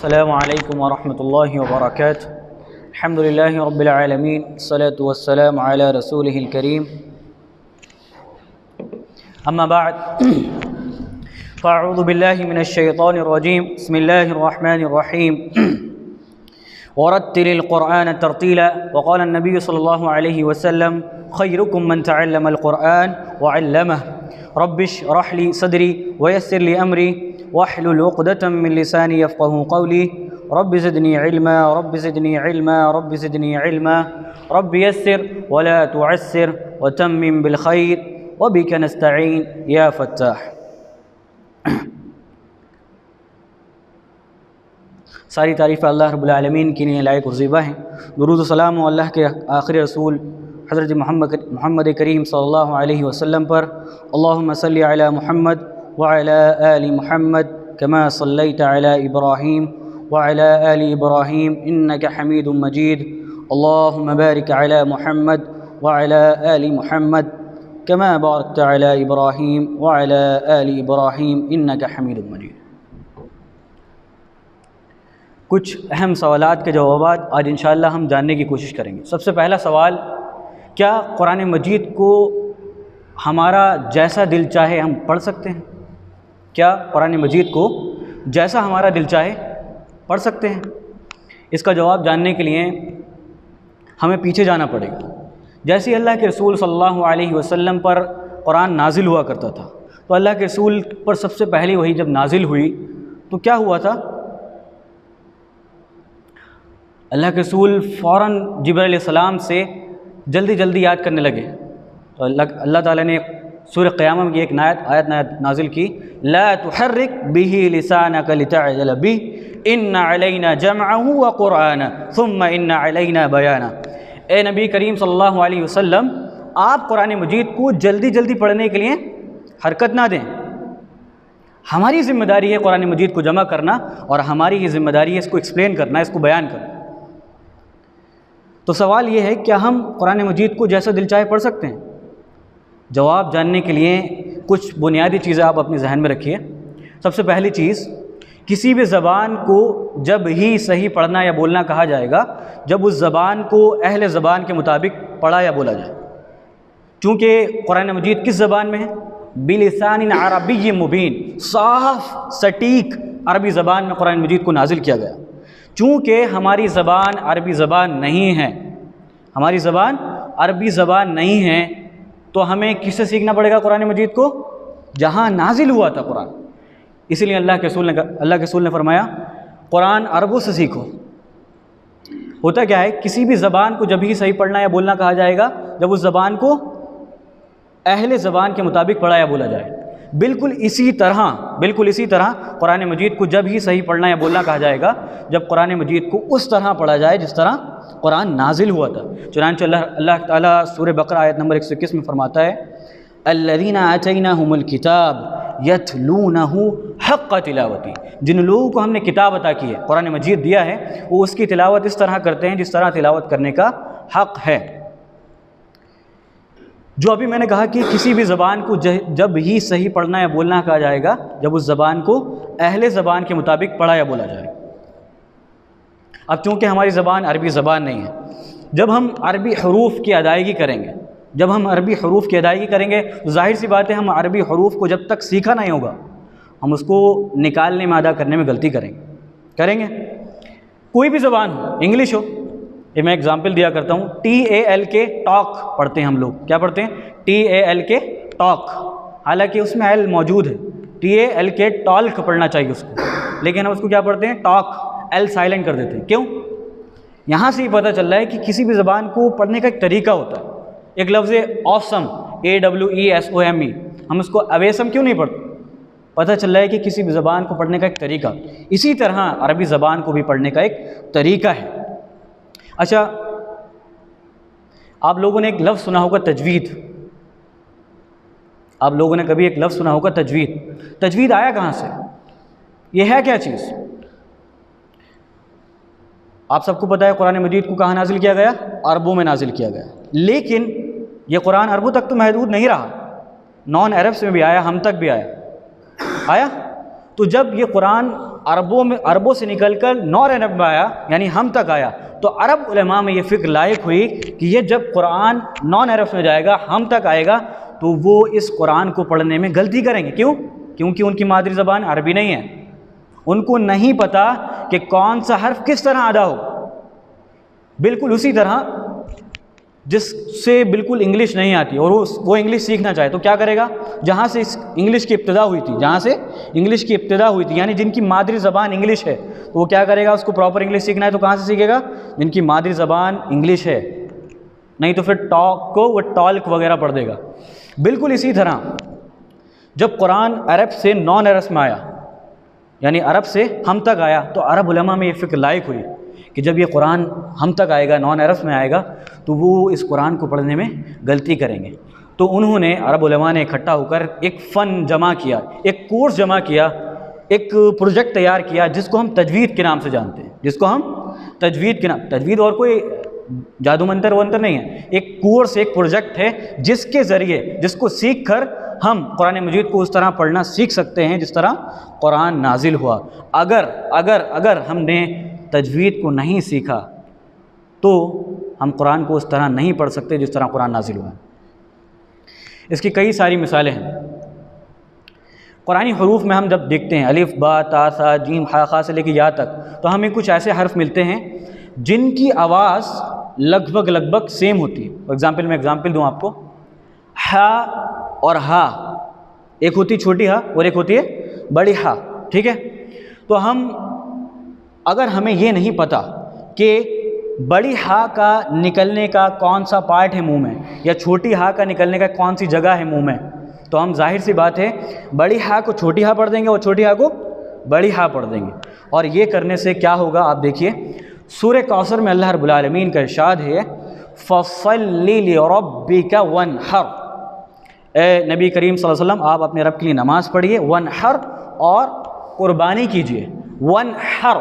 السلام علیکم ورحمۃ اللہ وبرکاتہ۔ الحمد للہ رب العالمین، الصلاۃ والسلام علی رسولہ الکریم، اما بعد فاعوذ باللہ من الشیطان الرجیم، بسم اللہ الرحمن الرحیم۔ ورتل القرآن ترتیلا، وقال النبی صلی اللہ علیہ وسلم خیرکم من تعلم القرآن وعلمہ۔ رب اشرح لی صدری ویسر لی امری واحلل عقدۃ من لسانی یفقهوا قولی۔ رب زدنی علما رب زدنی علما رب زدنی علما رب یسر ولا تعسر وتمم بالخیر وبک نستعین یا فتاح۔ ساری تعریف اللہ رب العالمین کی لیے لائق اور زیبا ہیں۔ درود و سلام و اللہ کے آخری رسول حضرت محمد کریم صلی اللہ علیہ وسلم پر۔ اللہم صلی علی محمد وعلی آل محمد کما صلیت علی ابراہیم وعلی آل ابراہیم انک حمید مجید۔ اللہم بارک علی محمد وعلی آل محمد کما بارکت علی ابراہیم وعلی آل ابراہیم انک حمید مجید۔ کچھ اہم سوالات کے جوابات آج انشاءاللہ ہم جاننے کی کوشش کریں گے۔ سب سے پہلا سوال، کیا قرآن مجید کو ہمارا جیسا دل چاہے ہم پڑھ سکتے ہیں؟ کیا قرآن مجید کو جیسا ہمارا دل چاہے پڑھ سکتے ہیں؟ اس کا جواب جاننے کے لیے ہمیں پیچھے جانا پڑے گا۔ جیسے اللہ کے رسول صلی اللہ علیہ وسلم پر قرآن نازل ہوا کرتا تھا، تو اللہ کے رسول پر سب سے پہلی وحی جب نازل ہوئی تو کیا ہوا تھا؟ اللہ کے رسول فوراً جبرائیل علیہ السلام سے جلدی جلدی یاد کرنے لگے، تو اللہ تعالیٰ نے سورہ قیامہ کی ایک آیت نازل کی، لا تحرک به لسانک لتعجل به ان علینا جمعہ وقرآنہ ثم ان علینا بیانہ۔ اے نبی کریم صلی اللہ علیہ وسلم، آپ قرآن مجید کو جلدی جلدی پڑھنے کے لیے حرکت نہ دیں۔ ہماری ذمہ داری ہے قرآن مجید کو جمع کرنا، اور ہماری یہ ذمہ داری ہے اس کو ایکسپلین کرنا، اس کو بیان کرنا۔ تو سوال یہ ہے، کیا ہم قرآن مجید کو جیسا دل چاہے پڑھ سکتے ہیں؟ جواب جاننے کے لیے کچھ بنیادی چیزیں آپ اپنے ذہن میں رکھیے۔ سب سے پہلی چیز، کسی بھی زبان کو جب ہی صحیح پڑھنا یا بولنا کہا جائے گا جب اس زبان کو اہل زبان کے مطابق پڑھا یا بولا جائے۔ چونکہ قرآن مجید کس زبان میں ہے؟ بلسان عربی مبین، صاف سٹیک عربی زبان میں قرآن مجید کو نازل کیا گیا۔ چونکہ ہماری زبان عربی زبان نہیں ہے، ہماری زبان عربی زبان نہیں ہے، تو ہمیں کس سے سیکھنا پڑے گا قرآن مجید کو؟ جہاں نازل ہوا تھا قرآن۔ اسی لیے اللہ کے رسول نے فرمایا قرآن عربوں سے سیکھو۔ ہوتا کیا ہے، کسی بھی زبان کو جب ہی صحیح پڑھنا یا بولنا کہا جائے گا جب اس زبان کو اہل زبان کے مطابق پڑھا یا بولا جائے۔ بالکل اسی طرح قرآن مجید کو جب ہی صحیح پڑھنا یا بولنا کہا جائے گا جب قرآن مجید کو اس طرح پڑھا جائے جس طرح قرآن نازل ہوا تھا۔ چنانچہ اللہ تعالیٰ سورہ بقرہ آیت نمبر 121 میں فرماتا ہے، الذین آتیناہم الکتاب یتلونہ حق تلاوتی۔ جن لوگوں کو ہم نے کتاب عطا کی ہے، قرآن مجید دیا ہے، وہ اس کی تلاوت اس طرح کرتے ہیں جس طرح تلاوت کرنے کا حق ہے۔ جو ابھی میں نے کہا کہ کسی بھی زبان کو جب ہی صحیح پڑھنا یا بولنا کہا جائے گا جب اس زبان کو اہل زبان کے مطابق پڑھا یا بولا جائے۔ اب چونکہ ہماری زبان عربی زبان نہیں ہے، جب ہم عربی حروف کی ادائیگی کریں گے تو ظاہر سی بات ہے ہم عربی حروف کو جب تک سیکھا نہیں ہوگا ہم اس کو نکالنے میں ادا کرنے میں غلطی کریں گے۔ کوئی بھی زبان ہو، انگلش ہو، یہ میں اگزامپل دیا کرتا ہوں، TALK ٹاک پڑھتے ہیں ہم لوگ، کیا پڑھتے ہیں؟ TALK ٹاک، حالانکہ اس میں ایل موجود ہے، TALK ٹالک پڑھنا چاہیے اس کو، لیکن ہم اس کو کیا پڑھتے ہیں؟ ٹاک، ایل سائلنٹ کر دیتے ہیں۔ کیوں؟ یہاں سے یہ پتہ چل رہا ہے کہ کسی بھی زبان کو پڑھنے کا ایک طریقہ ہوتا ہے۔ ایک لفظ اوسم، AWESOME، ہم اس کو اویسم کیوں نہیں پڑھتے؟ پتہ چل رہا ہے کہ کسی بھی زبان کو پڑھنے کا ایک طریقہ، اسی طرح عربی زبان کو بھی پڑھنے کا ایک طریقہ ہے۔ اچھا، آپ لوگوں نے ایک لفظ سنا ہوگا تجوید۔ آپ لوگوں نے کبھی ایک لفظ سنا ہوگا تجوید۔ تجوید آیا کہاں سے؟ یہ ہے کیا چیز؟ آپ سب کو پتہ ہے قرآن مجید کو کہاں نازل کیا گیا؟ عربوں میں نازل کیا گیا، لیکن یہ قرآن عربوں تک تو محدود نہیں رہا، نان عربس میں بھی آیا، ہم تک بھی آیا۔ تو جب یہ قرآن عربوں سے نکل کر نان عرب میں آیا، یعنی ہم تک آیا، تو عرب علماء میں یہ فکر لائق ہوئی کہ یہ جب قرآن نان عرب میں جائے گا، ہم تک آئے گا، تو وہ اس قرآن کو پڑھنے میں غلطی کریں گے۔ کیوں؟ کیونکہ ان کی مادری زبان عربی نہیں ہے، ان کو نہیں پتہ کہ کون سا حرف کس طرح ادا ہو۔ بالکل اسی طرح جس سے بالکل انگلش نہیں آتی اور وہ انگلش سیکھنا چاہے تو کیا کرے گا؟ جہاں سے انگلش کی ابتدا ہوئی تھی، یعنی جن کی مادری زبان انگلش ہے، تو وہ کیا کرے گا؟ اس کو پراپر انگلش سیکھنا ہے تو کہاں سے سیکھے گا؟ جن کی مادری زبان انگلش ہے، نہیں تو پھر ٹاک کو وہ ٹالک وغیرہ پڑھ دے گا۔ بالکل اسی طرح جب قرآن عرب سے نان عرب میں آیا، یعنی عرب سے ہم تک آیا، تو عرب علماء میں یہ فکر لائق ہوئی کہ جب یہ قرآن ہم تک آئے گا، نان عرب میں آئے گا، تو وہ اس قرآن کو پڑھنے میں غلطی کریں گے۔ تو انہوں نے، عرب علماء نے اکٹھا ہو کر ایک فن جمع کیا، ایک کورس جمع کیا، ایک پروجیکٹ تیار کیا جس کو ہم تجوید کے نام سے جانتے ہیں، تجوید اور کوئی جادو منتر ونتر نہیں ہے، ایک کورس، ایک پروجیکٹ ہے جس کے ذریعے، جس کو سیکھ کر ہم قرآن مجید کو اس طرح پڑھنا سیکھ سکتے ہیں جس طرح قرآن نازل ہوا۔ اگر ہم نے تجوید کو نہیں سیکھا تو ہم قرآن کو اس طرح نہیں پڑھ سکتے جس طرح قرآن نازل ہوا ہے۔ اس کی کئی ساری مثالیں ہیں۔ قرآنی حروف میں ہم جب دیکھتے ہیں الف با تا ثا جیم ہا خا سے لے کے یا تک، تو ہمیں کچھ ایسے حرف ملتے ہیں جن کی آواز لگ بھگ سیم ہوتی ہے۔ میں اگزامپل دوں آپ کو، ہا اور ہا، ایک ہوتی چھوٹی ہا اور ایک ہوتی ہے بڑی ہا، ٹھیک ہے؟ تو اگر ہمیں یہ نہیں پتہ کہ بڑی ہا کا نکلنے کا کون سا پارٹ ہے منہ میں، یا چھوٹی ہا کا نکلنے کا کون سی جگہ ہے منہ میں، تو ہم ظاہر سی بات ہے بڑی ہا کو چھوٹی ہا پڑھ دیں گے اور چھوٹی ہا کو بڑی ہا پڑھ دیں گے۔ اور یہ کرنے سے کیا ہوگا؟ آپ دیکھیے سورہ کوثر میں اللہ رب العالمین کا ارشاد ہے فَصَلِّ لِرَبِّكَ وَانْحَرْ، اے نبی کریم صلی اللہ علیہ وسلم آپ اپنے رب کے لیے نماز پڑھیے، وَانْحَرْ اور قربانی کیجیے۔ وَانْحَرْ،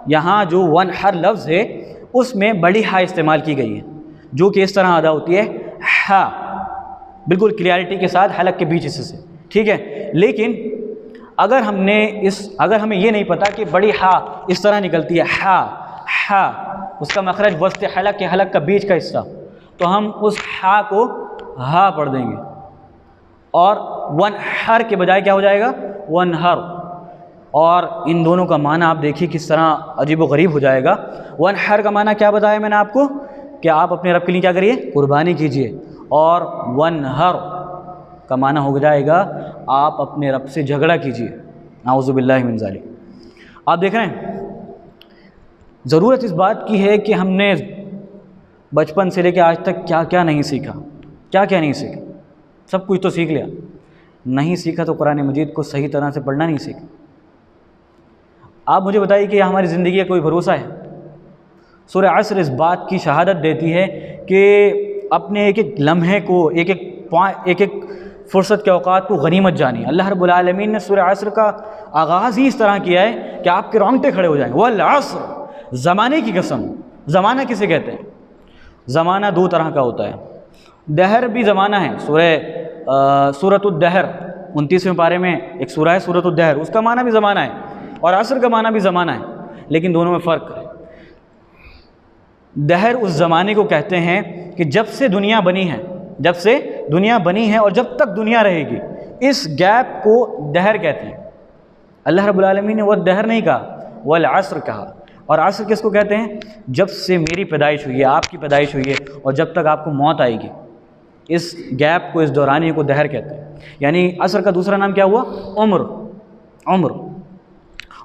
یہاں جو وَانْحَرْ لفظ ہے اس میں بڑی ہا استعمال کی گئی ہے، جو کہ اس طرح ادا ہوتی ہے ہا، بالکل کلیئرٹی کے ساتھ حلق کے بیچ حصے سے، ٹھیک ہے؟ لیکن اگر ہمیں یہ نہیں پتا کہ بڑی ہا اس طرح نکلتی ہے ہا، اس کا مخرج وسط حلق کے حلق کا بیچ کا حصہ، تو ہم اس ہا کو ہا پڑھ دیں گے، اور وَانْحَرْ کے بجائے کیا ہو جائے گا؟ وَانْحَرْ۔ اور ان دونوں کا معنی آپ دیکھیے کس طرح عجیب و غریب ہو جائے گا۔ وَانْحَرْ کا معنی کیا بتایا میں نے آپ کو؟ کہ آپ اپنے رب کے لیے کیا کریے؟ قربانی کیجیے۔ اور وَانْحَرْ کا معنی ہو جائے گا آپ اپنے رب سے جھگڑا کیجیے، نعوذ باللہ من ذالک۔ آپ دیکھ رہے ہیں ضرورت اس بات کی ہے کہ ہم نے بچپن سے لے کے آج تک کیا کیا نہیں سیکھا، سب کچھ تو سیکھ لیا، نہیں سیکھا تو قرآن مجید کو صحیح طرح سے پڑھنا نہیں سیکھا۔ آپ مجھے بتائیے کہ ہماری زندگی کا کوئی بھروسہ ہے؟ سورہ عصر اس بات کی شہادت دیتی ہے کہ اپنے ایک ایک لمحے کو، ایک ایک فرصت کے اوقات کو غنیمت جانی۔ اللہ رب العالمین نے سورہ عصر کا آغاز ہی اس طرح کیا ہے کہ آپ کے رونگٹے کھڑے ہو جائیں گے۔ والعصر، زمانے کی قسم۔ زمانہ کسے کہتے ہیں؟ زمانہ دو طرح کا ہوتا ہے، دہر بھی زمانہ ہے، سورۃ الدہر 29ویں پارے میں ایک سورہ ہے سورۃ الدہر، اس کا معنی بھی زمانہ ہے، اور عصر کا معنی بھی زمانہ ہے، لیکن دونوں میں فرق ہے۔ دہر اس زمانے کو کہتے ہیں کہ جب سے دنیا بنی ہے اور جب تک دنیا رہے گی، اس گیپ کو دہر کہتے ہیں۔ اللہ رب العالمین نے وہ دہر نہیں کہا، والعصر کہا۔ اور عصر کس کو کہتے ہیں؟ جب سے میری پیدائش ہوئی ہے، آپ کی پیدائش ہوئی ہے، اور جب تک آپ کو موت آئے گی، اس گیپ کو، اس دورانیے کو دہر کہتے ہیں۔ یعنی عصر کا دوسرا نام کیا ہوا؟ عمر۔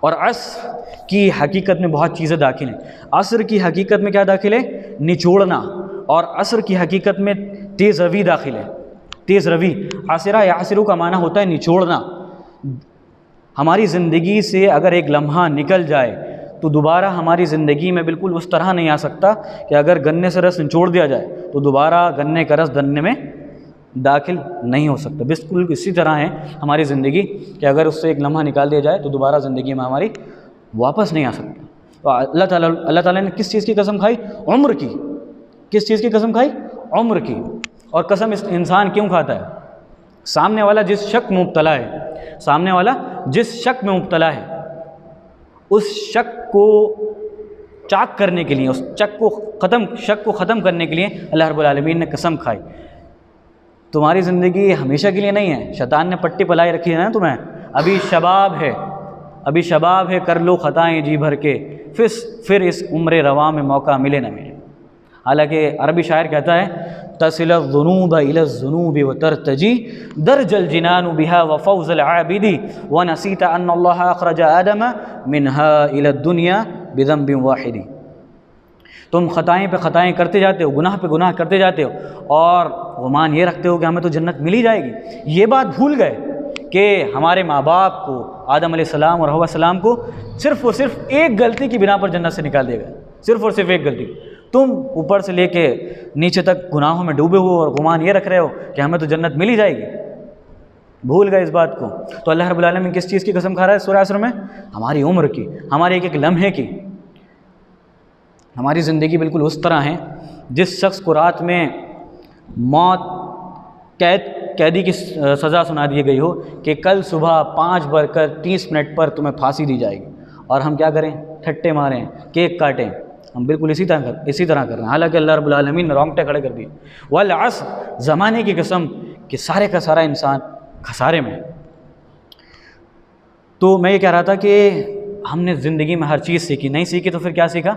اور عصر کی حقیقت میں بہت چیزیں داخل ہیں۔ عصر کی حقیقت میں کیا داخل ہے؟ نچوڑنا۔ اور عصر کی حقیقت میں تیز روی داخل ہے، تیز روی۔ عصرہ یا عصرو کا معنی ہوتا ہے نچوڑنا۔ ہماری زندگی سے اگر ایک لمحہ نکل جائے تو دوبارہ ہماری زندگی میں بالکل اس طرح نہیں آ سکتا کہ اگر گنے سے رس نچوڑ دیا جائے تو دوبارہ گنے کا رس گنے میں داخل نہیں ہو سکتا۔ بالکل اسی طرح ہے ہماری زندگی کہ اگر اس سے ایک لمحہ نکال دیا جائے تو دوبارہ زندگی میں ہماری واپس نہیں آ سکتا۔ تو اللہ تعالیٰ نے کس چیز کی قسم کھائی؟ عمر کی۔ کس چیز کی قسم کھائی؟ عمر کی۔ اور قسم انسان کیوں کھاتا ہے؟ سامنے والا جس شک میں مبتلا ہے، اس شک کو چاک کرنے کے لیے، اس شک کو ختم کرنے کے لیے اللہ رب العالمین نے قسم کھائی۔ تمہاری زندگی ہمیشہ کے لیے نہیں ہے، شیطان نے پٹی پلائی رکھی ہے نا تمہیں، ابھی شباب ہے، کر لو خطائیں جی بھر کے، پھر اس عمر رواں میں موقع ملے نہ ملے۔ حالانکہ عربی شاعر کہتا ہے تصل الذنوب الى الذنوب وترتجی درج الجنان بها وفوز العابد ونسيت ان الله اخرج آدم منها الى الدنيا بذنب واحد۔ تم خطائیں پہ خطائیں کرتے جاتے ہو، گناہ پہ گناہ کرتے جاتے ہو، اور گمان یہ رکھتے ہو کہ ہمیں تو جنت مل ہی جائے گی۔ یہ بات بھول گئے کہ ہمارے ماں باپ کو، آدم علیہ السلام اور حوا علیہ السلام کو صرف اور صرف ایک غلطی کی بنا پر جنت سے نکال دے گا، صرف اور صرف ایک غلطی۔ تم اوپر سے لے کے نیچے تک گناہوں میں ڈوبے ہو اور گمان یہ رکھ رہے ہو کہ ہمیں تو جنت مل ہی جائے گی، بھول گئے اس بات کو۔ تو اللہ رب العالمین کس چیز کی قسم کھا رہا ہے سورہ عصر میں؟ ہماری عمر کی، ہمارے ایک ایک لمحے کی۔ ہماری زندگی بالکل اس طرح ہے جس شخص کو رات میں موت قیدی کی سزا سنا دی گئی ہو کہ کل صبح 5:30 پر تمہیں پھانسی دی جائے گی، اور ہم کیا کریں؟ ٹھٹے ماریں، کیک کاٹیں۔ ہم بالکل اسی طرح کر رہے ہیں، حالانکہ اللہ رب العالمین نے رونگٹے کھڑے کر دیے۔ والعصر، زمانے کی قسم کہ سارے کا سارا انسان خسارے میں ہے۔ تو میں یہ کہہ رہا تھا کہ ہم نے زندگی میں ہر چیز سیکھی، نہیں سیکھی تو پھر کیا سیکھا؟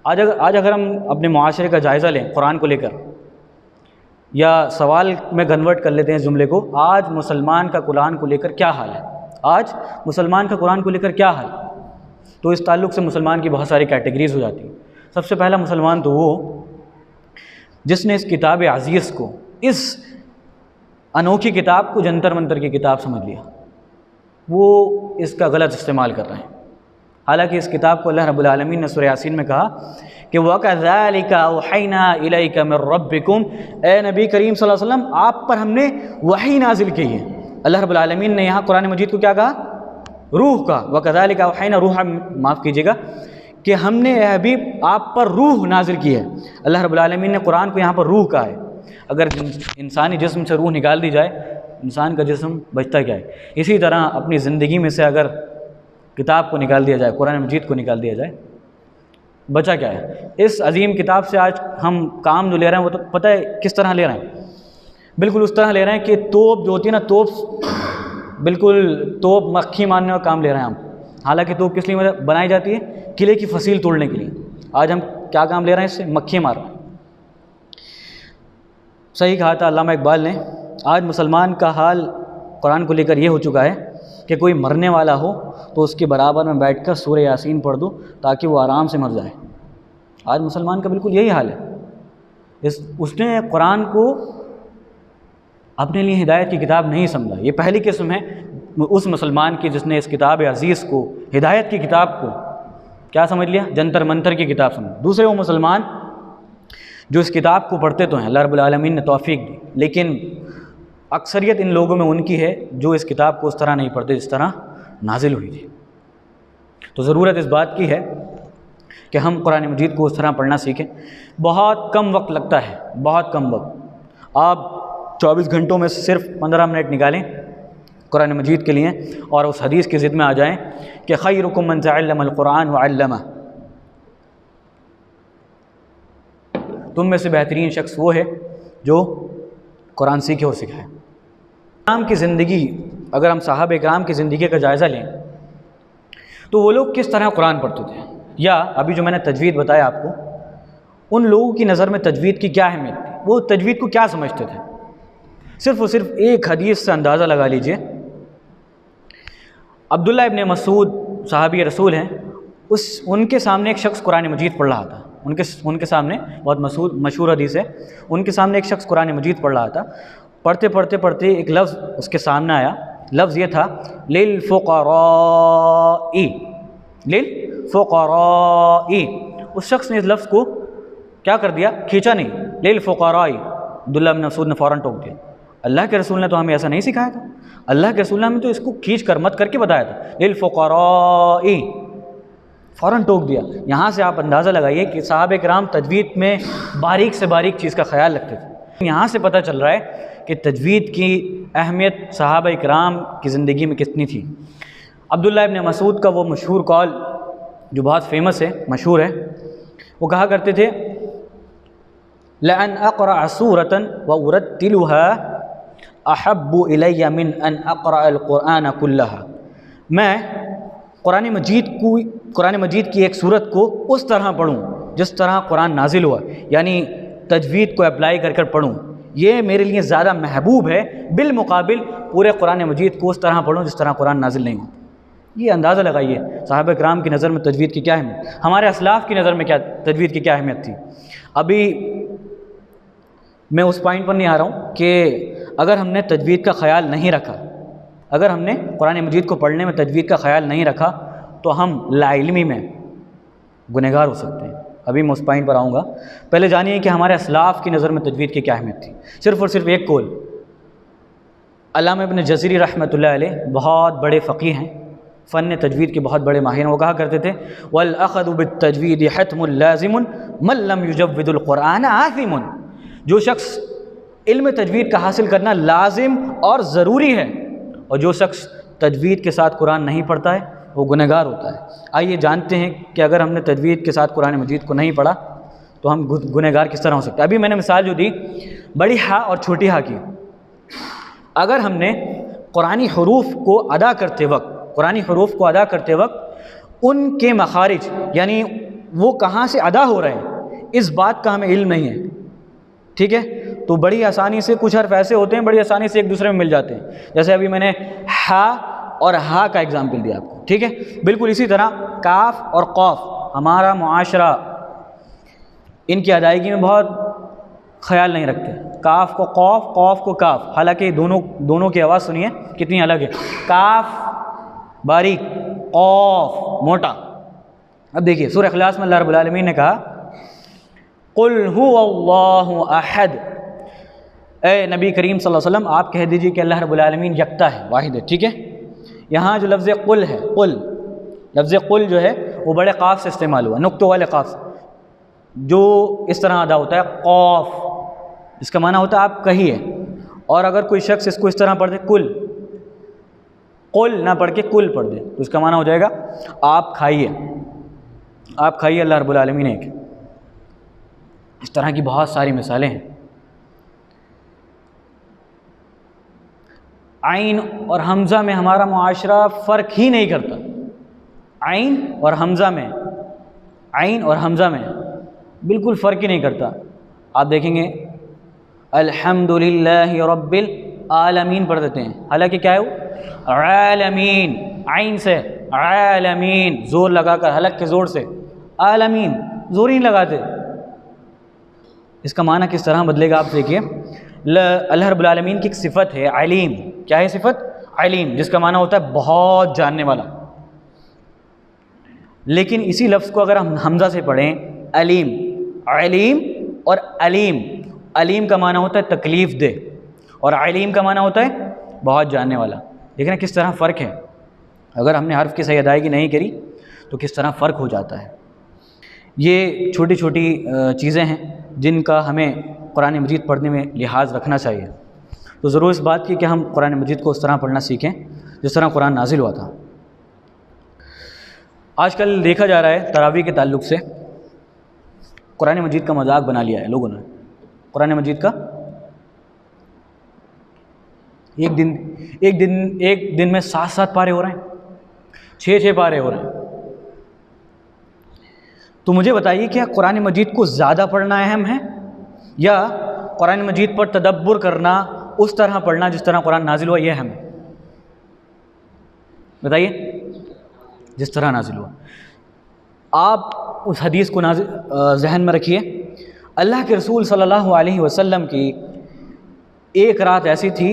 آج اگر ہم اپنے معاشرے کا جائزہ لیں قرآن کو لے کر، یا سوال میں کنورٹ کر لیتے ہیں اس جملے کو، آج مسلمان کا قرآن کو لے کر کیا حال ہے؟ آج مسلمان کا قرآن کو لے کر کیا حال؟ تو اس تعلق سے مسلمان کی بہت ساری کیٹیگریز ہو جاتی ہیں۔ سب سے پہلا مسلمان تو وہ جس نے اس کتاب عزیز کو، اس انوکھی کتاب کو جنتر منتر کی کتاب سمجھ لیا، وہ اس کا غلط استعمال کر رہے ہیں۔ حالانکہ اس کتاب کو اللہ رب العالمین نے سورہ یاسین میں کہا کہ وَكَذَلِكَ أَوْحَيْنَا إِلَيْكَ مِن رَبِّكُمْ، اے نبی کریم صلی اللہ علیہ وسلم آپ پر ہم نے وحی نازل کی ہے۔ اللہ رب العالمین نے یہاں قرآن مجید کو کیا کہا؟ روح کا۔ وَكَذَلِكَ أَوْحَيْنَا روح، معاف کیجیے گا، کہ ہم نے اے حبیب آپ پر روح نازل کی ہے۔ اللہ رب العالمین نے قرآن کو یہاں پر روح کہا ہے۔ اگر انسانی جسم سے روح نکال دی جائے، انسان کا جسم بچتا کیا ہے؟ اسی طرح اپنی زندگی میں سے اگر کتاب کو نکال دیا جائے، قرآن مجید کو نکال دیا جائے، بچا کیا ہے؟ اس عظیم کتاب سے آج ہم کام جو لے رہے ہیں وہ تو پتہ ہے کس طرح لے رہے ہیں؟ بالکل اس طرح لے رہے ہیں کہ توپ جو ہوتی ہے نا، توپ مکھی مارنے کا کام لے رہے ہیں ہم۔ حالانکہ توپ کس لیے بنائی جاتی ہے؟ قلعے کی فصیل توڑنے کے لیے۔ آج ہم کیا کام لے رہے ہیں اس سے؟ مکھی مار رہے ہیں۔ صحیح کہا تھا علامہ اقبال نے، آج مسلمان کا حال قرآن کو لے کر یہ ہو چکا ہے کہ کوئی مرنے والا ہو تو اس کے برابر میں بیٹھ کر سورہ یاسین پڑھ دو تاکہ وہ آرام سے مر جائے۔ آج مسلمان کا بالکل یہی حال ہے۔ اس نے قرآن کو اپنے لیے ہدایت کی کتاب نہیں سمجھا۔ یہ پہلی قسم ہے اس مسلمان کی جس نے اس کتاب عزیز کو، ہدایت کی کتاب کو کیا سمجھ لیا؟ جنتر منتر کی کتاب سمجھ۔ دوسرے وہ مسلمان جو اس کتاب کو پڑھتے تو ہیں، اللہ رب العالمین نے توفیق دی، لیکن اکثریت ان لوگوں میں ان کی ہے جو اس کتاب کو اس طرح نہیں پڑھتے جس طرح نازل ہوئی تھی۔ تو ضرورت اس بات کی ہے کہ ہم قرآن مجید کو اس طرح پڑھنا سیکھیں۔ بہت کم وقت لگتا ہے، بہت کم وقت۔ آپ 24 گھنٹوں میں صرف 15 منٹ نکالیں قرآن مجید کے لیے، اور اس حدیث کی ضد میں آ جائیں کہ خیرکم من تعلم القرآن وعلمہ، تم میں سے بہترین شخص وہ ہے جو قرآن سیکھے اور سکھائے۔ اکرام کی زندگی، اگر ہم صحابہ اکرام کی زندگی کا جائزہ لیں تو وہ لوگ کس طرح قرآن پڑھتے تھے، یا ابھی جو میں نے تجوید بتایا آپ کو، ان لوگوں کی نظر میں تجوید کی کیا اہمیت تھی، وہ تجوید کو کیا سمجھتے تھے؟ صرف اور صرف ایک حدیث سے اندازہ لگا لیجئے۔ عبداللہ ابن مسعود صحابی رسول ہیں، ان کے سامنے ایک شخص قرآن مجید پڑھ رہا تھا۔ ان کے سامنے، بہت مشہور حدیث ہے، ان کے سامنے ایک شخص قرآن مجید پڑھ رہا تھا۔ پڑھتے ایک لفظ اس کے سامنے آیا، لفظ یہ تھا للفقراء، للفقراء۔ اس شخص نے اس لفظ کو کیا کر دیا؟ کھینچا نہیں، للفقراء۔ عبداللہ بن مسعود نے فوراً ٹوک دیا، اللہ کے رسول نے تو ہمیں ایسا نہیں سکھایا تھا، اللہ کے رسول نے ہمیں تو اس کو کھینچ کر مت کر کے بتایا تھا، للفقراء، فوراً ٹوک دیا۔ یہاں سے آپ اندازہ لگائیے کہ صحابہ کرام تجوید میں باریک سے باریک چیز کا خیال رکھتے تھے۔ یہاں سے پتہ چل رہا ہے کہ تجوید کی اہمیت صحابہ کرام کی زندگی میں کتنی تھی۔ عبداللہ ابن مسعود کا وہ مشہور قول جو بہت فیمس ہے، مشہور ہے، وہ کہا کرتے تھے لَأَنْ أَقْرَأَ سُورَةً وَأُرَتِّلُهَا أَحَبُّ إِلَيَّ مِنْ أَنْ أَقْرَأَ الْقُرْآنَ كُلَّهَا، میں قرآن مجید کی ایک صورت کو اس طرح پڑھوں جس طرح قرآن نازل ہوا، یعنی تجوید کو اپلائی کر کر پڑھوں، یہ میرے لیے زیادہ محبوب ہے بالمقابل پورے قرآن مجید کو اس طرح پڑھوں جس طرح قرآن نازل نہیں ہوا۔ یہ اندازہ لگائیے صحابہ کرام کی نظر میں تجوید کی کیا اہمیت، ہمارے اسلاف کی نظر میں کیا تجوید کی کیا اہمیت تھی۔ ابھی میں اس پوائنٹ پر نہیں آ رہا ہوں کہ اگر ہم نے تجوید کا خیال نہیں رکھا، اگر ہم نے قرآن مجید کو پڑھنے میں تجوید کا خیال نہیں رکھا تو ہم لا علمی میں گنہگار ہو سکتے ہیں۔ ابھی میں اس پوائنٹ پر آؤں گا، پہلے جانیے کہ ہمارے اسلاف کی نظر میں تجوید کی کیا اہمیت تھی۔ صرف اور صرف ایک قول، علامہ ابن جزری رحمۃ اللہ علیہ بہت بڑے فقیہ ہیں، فن تجوید کے بہت بڑے ماہر ہیں، وہ کہا کرتے تھے وَالْأَخَذُ بِالتَّجْوِيدِ حَتْمٌ لَازِمٌ مَنْ لَمْ يُجَوِّدُ الْقُرْآنَ آثِمٌ، جو شخص علم تجوید کا حاصل کرنا لازم اور ضروری ہے، اور جو شخص تجوید کے ساتھ قرآن نہیں پڑھتا ہے وہ گنہگار ہوتا ہے۔ آئیے جانتے ہیں کہ اگر ہم نے تجوید کے ساتھ قرآن مجید کو نہیں پڑھا تو ہم گنہگار کس طرح ہو سکتے ہیں۔ ابھی میں نے مثال جو دی بڑی ہا اور چھوٹی ہا کی، اگر ہم نے قرآنی حروف کو ادا کرتے وقت ان کے مخارج یعنی وہ کہاں سے ادا ہو رہے ہیں اس بات کا ہمیں علم نہیں ہے، ٹھیک ہے، تو بڑی آسانی سے کچھ حرف ایسے ہوتے ہیں بڑی آسانی سے ایک دوسرے میں مل جاتے ہیں، جیسے ابھی میں نے ہا اور ہا کا اگزامپل دیا آپ کو، ٹھیک ہے۔ بالکل اسی طرح کاف اور قاف، ہمارا معاشرہ ان کی ادائیگی میں بہت خیال نہیں رکھتے، کاف کو قاف، قاف کو کاف، حالانکہ دونوں کی آواز سنیے کتنی الگ ہے، کاف باریک، قاف موٹا۔ اب دیکھیے سورہ اخلاص میں اللہ رب العالمین نے کہا قُلْ هُوَ اللَّهُ أَحَدٌ، اے نبی کریم صلی اللہ علیہ وسلم آپ کہہ دیجیے کہ اللہ رب العالمین یکتا ہے، واحد ہے، ٹھیک ہے۔ یہاں جو لفظ قل ہے، لفظ قل جو ہے وہ بڑے قاف سے استعمال ہوا، نقطوں والے قاف سے، جو اس طرح ادا ہوتا ہے قاف، اس کا معنی ہوتا ہے آپ کہیے، اور اگر کوئی شخص اس کو اس طرح پڑھ دے قل نہ پڑھ کے کل پڑھ دے تو اس کا معنی ہو جائے گا آپ کھائیے، اللہ رب العالمین ایک۔ اس طرح کی بہت ساری مثالیں ہیں۔ عین اور حمزہ میں ہمارا معاشرہ فرق ہی نہیں کرتا، عین اور حمزہ میں بالکل فرق ہی نہیں کرتا۔ آپ دیکھیں گے الحمدللہ رب العالمین پڑھ دیتے ہیں، حالانکہ کیا ہے وہ عالمین، عین سے عالمین زور لگا کر، حلق کے زور سے، عالمین زور ہی نہیں لگاتے۔ اس کا معنی کس طرح بدلے گا آپ دیکھیے، اللہ رب العالمین کی ایک صفت ہے علیم، کیا ہے صفت؟ علیم، جس کا معنی ہوتا ہے بہت جاننے والا، لیکن اسی لفظ کو اگر ہم حمزہ سے پڑھیں علیم اور علیم کا معنی ہوتا ہے تکلیف دہ، اور علیم کا معنی ہوتا ہے بہت جاننے والا۔ دیکھیں کس طرح فرق ہے، اگر ہم نے حرف کی صحیح ادائیگی نہیں کری تو کس طرح فرق ہو جاتا ہے۔ یہ چھوٹی چھوٹی چیزیں ہیں جن کا ہمیں قرآن مجید پڑھنے میں لحاظ رکھنا چاہیے، تو ضرور اس بات کی کہ ہم قرآن مجید کو اس طرح پڑھنا سیکھیں جس طرح قرآن نازل ہوا تھا۔ آج کل دیکھا جا رہا ہے تراویح کے تعلق سے قرآن مجید کا مذاق بنا لیا ہے لوگوں نے، قرآن مجید کا ایک دن میں 7 پارے ہو رہے ہیں، 6 پارے ہو رہے ہیں۔ تو مجھے بتائیے کیا قرآن مجید کو زیادہ پڑھنا اہم ہے یا قرآن مجید پر تدبر کرنا، اس طرح پڑھنا جس طرح قرآن نازل ہوا، یہ اہم ہے؟ بتائیے، جس طرح نازل ہوا۔ آپ اس حدیث کو ذہن میں رکھیے، اللہ کے رسول صلی اللہ علیہ وسلم کی ایک رات ایسی تھی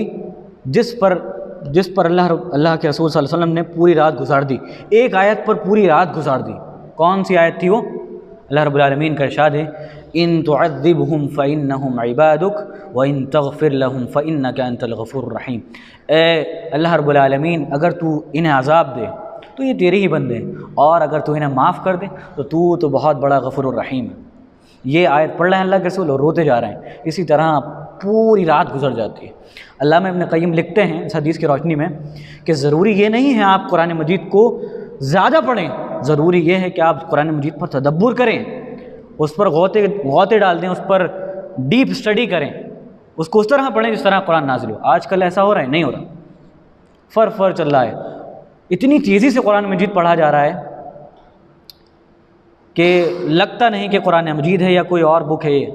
جس پر اللہ کے رسول صلی اللہ علیہ وسلم نے پوری رات گزار دی، ایک آیت پر پوری رات گزار دی۔ کون سی آیت تھی وہ؟ اللہ رب العالمین کا ارشاد ہے ان تعذبهم فإنهم عبادك وإن تغفر لهم فإنك أنت الغفور الرحیم، اے اللہ رب العالمین اگر تو انہیں عذاب دے تو یہ تیرے ہی بندے ہیں، اور اگر تو انہیں معاف کر دے تو بہت بڑا غفور الرحیم ہے۔ یہ آیت پڑھ رہے ہیں اللہ کے رسول اور روتے جا رہے ہیں، اسی طرح پوری رات گزر جاتی ہے۔ علامہ ابن قیم لکھتے ہیں اس حدیث کی روشنی میں کہ ضروری یہ نہیں ہے آپ قرآن مجید کو زیادہ پڑھیں، ضروری یہ ہے کہ آپ قرآن مجید پر تدبر کریں، اس پر غوطے ڈال دیں، اس پر ڈیپ اسٹڈی کریں، اس کو اس طرح پڑھیں جس طرح قرآن نازل ہو۔ آج کل ایسا ہو رہا ہے؟ نہیں ہو رہا، فر چل رہا ہے، اتنی تیزی سے قرآن مجید پڑھا جا رہا ہے کہ لگتا نہیں کہ قرآن مجید ہے یا کوئی اور بک ہے یہ۔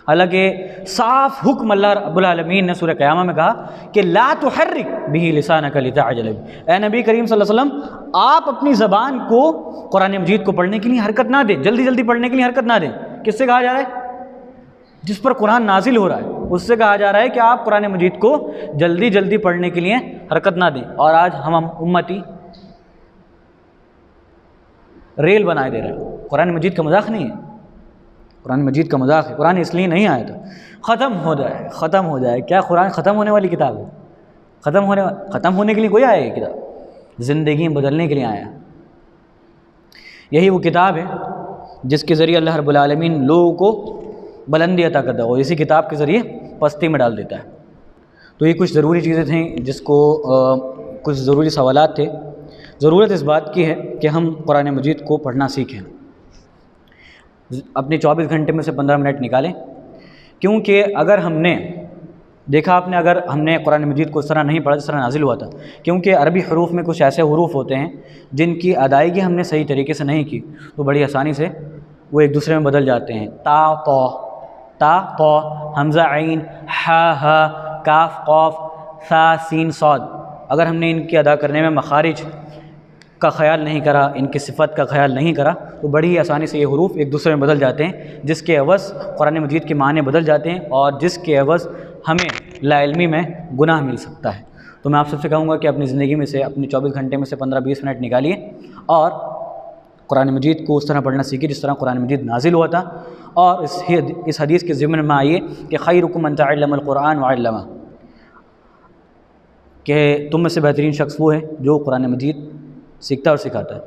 حالانکہ صاف حکم اللہ رب العالمین نے سورہ قیامہ میں کہا کہ لا تحرک بہ لسانک لتعجل بہ، اے نبی کریم صلی اللہ علیہ وسلم آپ اپنی زبان کو قرآن مجید کو پڑھنے کے لیے حرکت نہ دیں، جلدی جلدی پڑھنے کے لیے حرکت نہ دیں۔ کس سے کہا جا رہا ہے؟ جس پر قرآن نازل ہو رہا ہے، اس سے کہا جا رہا ہے کہ آپ قرآن مجید کو جلدی جلدی پڑھنے کے لیے حرکت نہ دیں۔ اور آج ہم امتی ریل بنائے دے رہے ہیں۔ قرآن مجید کا مذاق نہیں ہے، قرآن مجید کا مذاق ہے، قرآن اس لیے نہیں آیا تھا ختم ہو جائے۔ کیا قرآن ختم ہونے والی کتاب ہے؟ ختم ہونے کے لیے کوئی آیا یہ کتاب؟ زندگی بدلنے کے لیے آیا۔ یہی وہ کتاب ہے جس کے ذریعے اللہ رب العالمین لوگوں کو بلندی عطا کرتا ہے اور اسی کتاب کے ذریعے پستی میں ڈال دیتا ہے۔ تو یہ کچھ ضروری چیزیں تھیں جس کو کچھ ضروری سوالات تھے۔ ضرورت اس بات کی ہے کہ ہم قرآن مجید کو پڑھنا سیکھیں، اپنے 24 گھنٹے میں سے 15 منٹ نکالیں، کیونکہ اگر ہم نے دیکھا آپ نے اگر ہم نے قرآن مجید کو اس طرح نہیں پڑھا جس طرح نازل ہوا تھا، کیونکہ عربی حروف میں کچھ ایسے حروف ہوتے ہیں جن کی ادائیگی ہم نے صحیح طریقے سے نہیں کی تو بڑی آسانی سے وہ ایک دوسرے میں بدل جاتے ہیں۔ تا طا، حمزہ عین، ہا کاف قاف، ثا سین صاد، اگر ہم نے ان کی ادا کرنے میں مخارج کا خیال نہیں کرا، ان کی صفت کا خیال نہیں کرا تو بڑی آسانی سے یہ حروف ایک دوسرے میں بدل جاتے ہیں، جس کے عوض قرآن مجید کے معنی بدل جاتے ہیں اور جس کے عوض ہمیں لا علمی میں گناہ مل سکتا ہے۔ تو میں آپ سب سے کہوں گا کہ اپنی زندگی میں سے اپنے 24 گھنٹے میں سے 15-20 منٹ نکالیے اور قرآن مجید کو اس طرح پڑھنا سیکھیے جس طرح قرآن مجید نازل ہوا تھا، اور اس حدیث کے ضمن میں آئیے کہ خیرکم من تعلم القرآن وعلمہ، کہ تم میں سے بہترین شخص وہ ہے جو قرآن مجید سیکھتا اور سکھاتا ہے۔